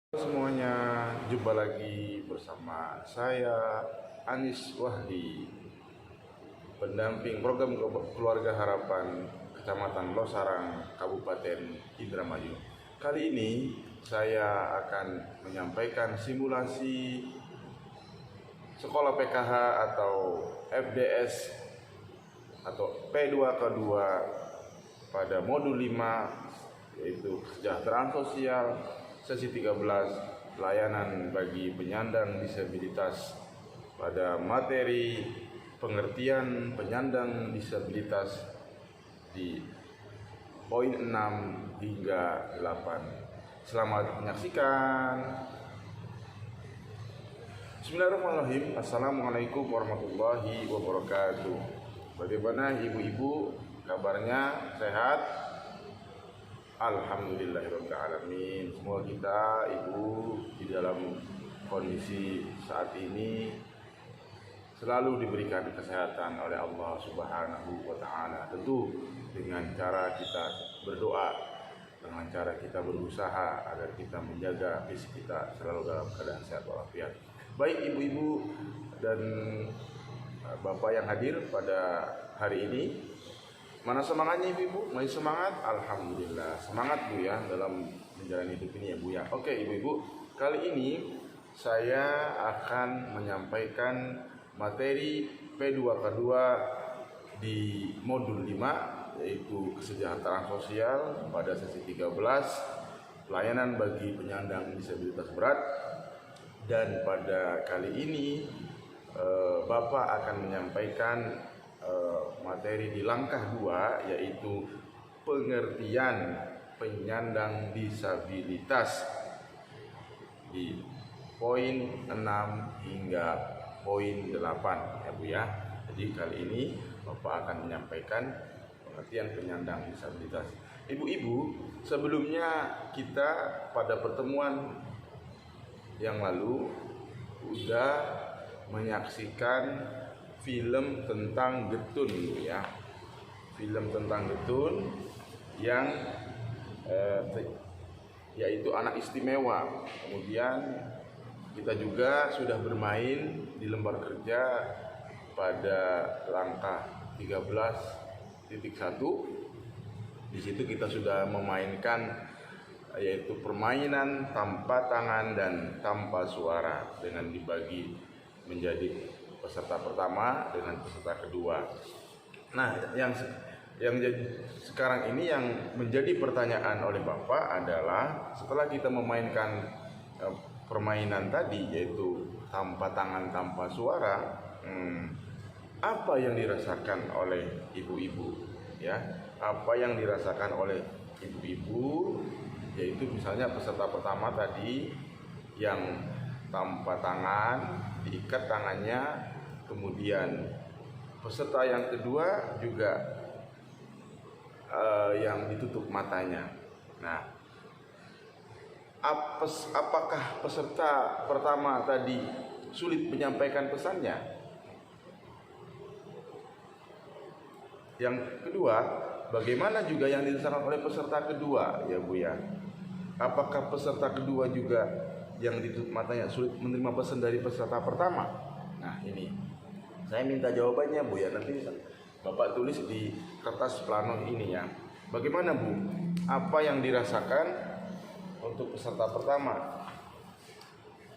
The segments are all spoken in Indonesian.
Semuanya, jumpa lagi bersama saya Anis Wahdi, pendamping program Keluarga Harapan Kecamatan Losarang, Kabupaten Indramayu. Kali ini saya akan menyampaikan simulasi sekolah PKH atau FDS atau P2K2 pada modul 5, yaitu kesejahteraan sosial, sesi 13, pelayanan bagi penyandang disabilitas, pada materi pengertian penyandang disabilitas di poin 6 hingga 8. Selamat menyaksikan. Bismillahirrahmanirrahim. Assalamualaikum warahmatullahi wabarakatuh. Bagaimana ibu-ibu kabarnya? Sehat? Alhamdulillahirrahmanirrahim. Semua kita ibu di dalam kondisi saat ini selalu diberikan kesehatan oleh Allah Subhanahu wa Ta'ala. Tentu dengan cara kita berdoa, dengan cara kita berusaha agar kita menjaga fisik kita selalu dalam keadaan sehat walafiat. Baik ibu-ibu dan bapak yang hadir pada hari ini, mana semangatnya ibu-ibu? Masih semangat? Alhamdulillah. Semangat Bu ya dalam menjalani hidup ini ya Bu ya. Oke ibu-ibu, kali ini saya akan menyampaikan materi P2K2 di modul 5, yaitu kesejahteraan sosial pada sesi 13, pelayanan bagi penyandang disabilitas berat. Dan pada kali ini Bapak akan menyampaikan materi di langkah 2, yaitu pengertian penyandang disabilitas di poin 6 hingga poin 8 ya Bu ya. Jadi kali ini Bapak akan menyampaikan pengertian penyandang disabilitas. Ibu-ibu, sebelumnya kita pada pertemuan yang lalu sudah menyaksikan film tentang Getun ya. Film tentang Getun yang yaitu anak istimewa. Kemudian kita juga sudah bermain di lembar kerja pada langkah 13.1. Di situ kita sudah memainkan yaitu permainan tanpa tangan dan tanpa suara, dengan dibagi menjadi peserta pertama dengan peserta kedua. Nah, yang sekarang ini yang menjadi pertanyaan oleh Bapak adalah, setelah kita memainkan permainan tadi yaitu tanpa tangan tanpa suara, apa yang dirasakan oleh ibu-ibu ya? Apa yang dirasakan oleh ibu-ibu, yaitu misalnya peserta pertama tadi yang tanpa tangan, diikat tangannya, kemudian peserta yang kedua juga yang ditutup matanya. Nah, apakah peserta pertama tadi sulit menyampaikan pesannya? Yang kedua, bagaimana juga yang dirasakan oleh peserta kedua ya Bu ya? Apakah peserta kedua juga yang ditutup matanya sulit menerima pesan dari peserta pertama? Nah ini saya minta jawabannya Bu ya, nanti Bapak tulis di kertas plano ini ya. Bagaimana Bu? Apa yang dirasakan untuk peserta pertama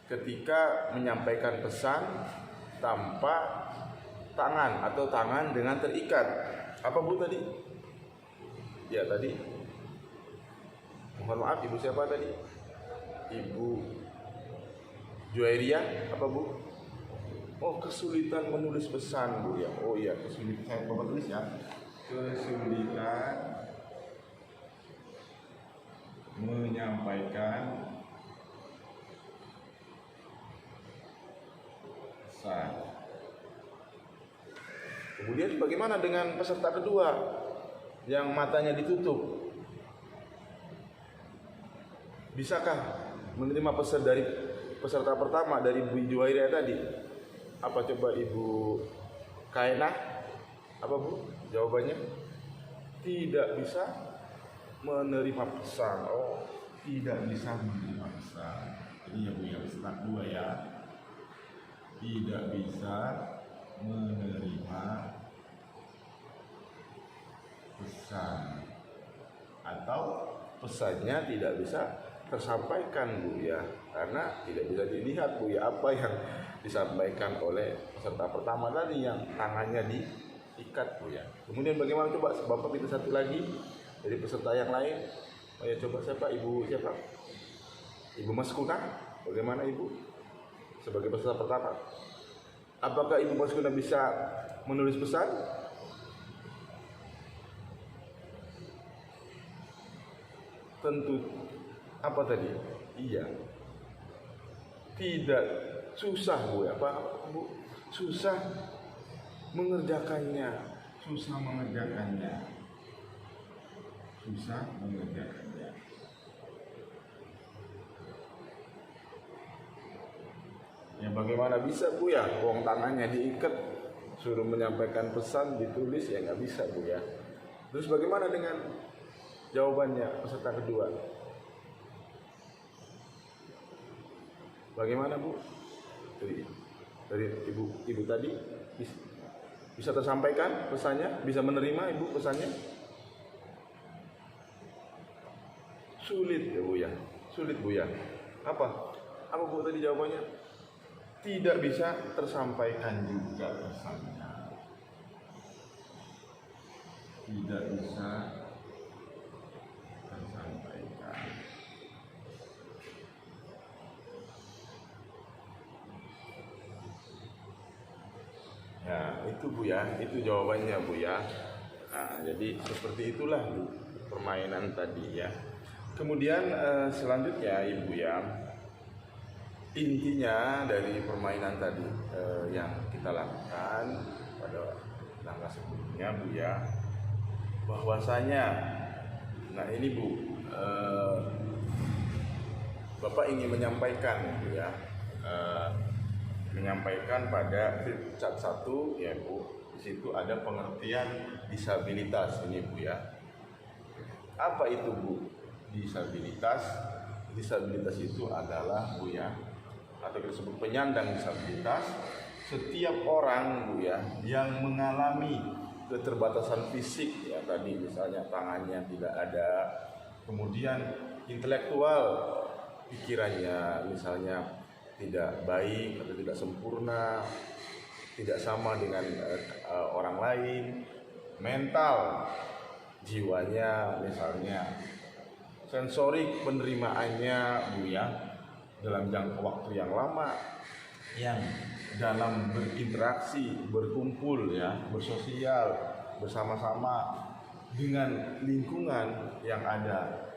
ketika menyampaikan pesan tanpa tangan atau tangan dengan terikat? Apa Bu tadi? Ya tadi, mohon maaf ibu siapa tadi? Ibu Juairia apa Bu? Oh, kesulitan menulis pesan Bu ya. Oh iya, kesulitan, saya Bapak tulis ya. Kesulitan menyampaikan pesan. Kemudian bagaimana dengan peserta kedua yang matanya ditutup? Bisakah menerima pesan dari peserta pertama, dari Bu Juwairia tadi? Apa coba Ibu Kainah? Apa Bu jawabannya? Tidak bisa menerima pesan. Oh, tidak bisa menerima pesan. anak buaya tidak bisa menerima pesan atau pesannya tidak bisa tersampaikan Bu ya, karena tidak bisa dilihat Bu ya apa yang disampaikan oleh peserta pertama tadi yang tangannya diikat Bu ya. Kemudian bagaimana, coba Bapak minta satu lagi dari peserta yang lain. Oh ya, coba siapa? Ibu siapa? Ibu Maskuna. Bagaimana Ibu sebagai peserta pertama? Apakah Ibu Maskuna bisa menulis pesan? Tentu. Apa tadi? Iya. Tidak susah Bu ya, Pak Bu. Susah mengerjakannya. Susah mengerjakannya. Susah mengerjakannya. Ya bagaimana bisa Bu ya? Uang tangannya diikat, suruh menyampaikan pesan ditulis ya nggak bisa Bu ya. Terus bagaimana dengan jawabannya peserta kedua? Bagaimana Bu? Dari ibu tadi bisa tersampaikan pesannya, bisa menerima Ibu pesannya? Sulit ya Bu ya, sulit Bu ya. Apa Bu tadi jawabannya? Tidak bisa tersampaikan juga pesannya. Tidak bisa tersampaikan. Ya, itu Bu ya, itu jawabannya Bu ya. Nah, jadi seperti itulah Bu permainan tadi ya. Kemudian selanjutnya Ibu ya, intinya dari permainan tadi yang kita lakukan pada langkah sebelumnya Bu ya, bahwasanya, nah ini Bu, Bapak ingin menyampaikan Bu ya, menyampaikan pada cat 1 ya Bu, di situ ada pengertian disabilitas ini Bu ya. Apa itu Bu disabilitas? Disabilitas itu adalah Bu ya, atau kita sebut penyandang disabilitas, setiap orang Bu ya yang mengalami keterbatasan fisik ya, tadi misalnya tangannya tidak ada, kemudian intelektual, pikirannya misalnya tidak baik atau tidak sempurna, tidak sama dengan orang lain, mental, jiwanya misalnya, sensorik penerimaannya Bu ya, dalam jangka waktu yang lama, yang dalam berinteraksi, berkumpul ya, bersosial bersama-sama dengan lingkungan yang ada,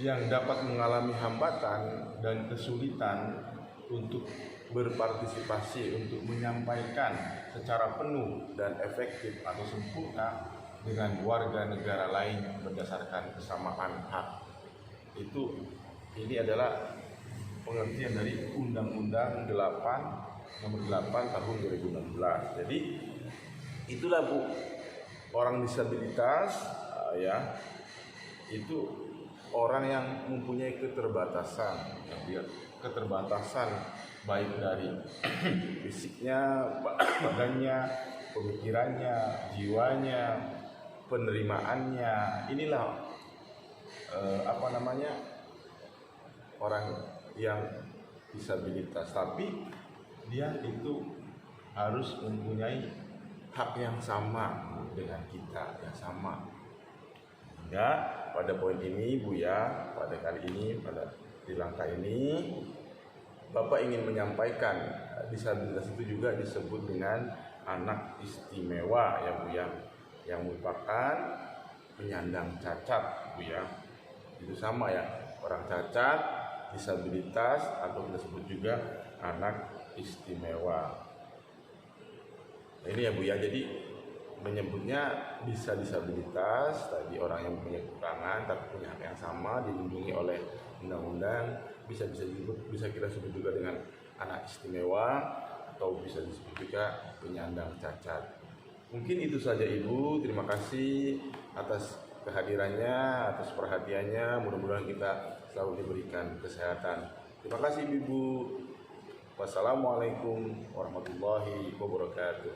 yang dapat mengalami hambatan dan kesulitan untuk berpartisipasi, untuk menyampaikan secara penuh dan efektif atau sempurna dengan warga negara lain berdasarkan kesamaan hak. Ini adalah pengertian dari Undang-Undang 8 Nomor 8 Tahun 2016. Jadi itulah Bu, orang disabilitas ya, itu orang yang mempunyai keterbatasan, keterbatasan baik dari fisiknya, badannya, pemikirannya, jiwanya, penerimaannya. Inilah orang yang disabilitas, tapi dia itu harus mempunyai hak yang sama dengan kita, yang sama. Ya, pada poin ini Bu ya, pada kali ini, di langkah ini, Bapak ingin menyampaikan disabilitas itu juga disebut dengan anak istimewa ya Bu ya, yang merupakan penyandang cacat Bu ya. Itu sama ya, orang cacat, disabilitas, atau kita sebut juga anak istimewa. Nah, ini ya Bu ya, jadi menyebutnya bisa disabilitas, tadi orang yang punya kekurangan tapi punya hak yang sama, dilindungi oleh undang-undang, bisa kita sebut juga dengan anak istimewa, atau bisa disebut juga penyandang cacat. Mungkin itu saja Ibu, terima kasih atas kehadirannya, atas perhatiannya. Mudah-mudahan kita selalu diberikan kesehatan Terima kasih Ibu. Wassalamualaikum warahmatullahi wabarakatuh.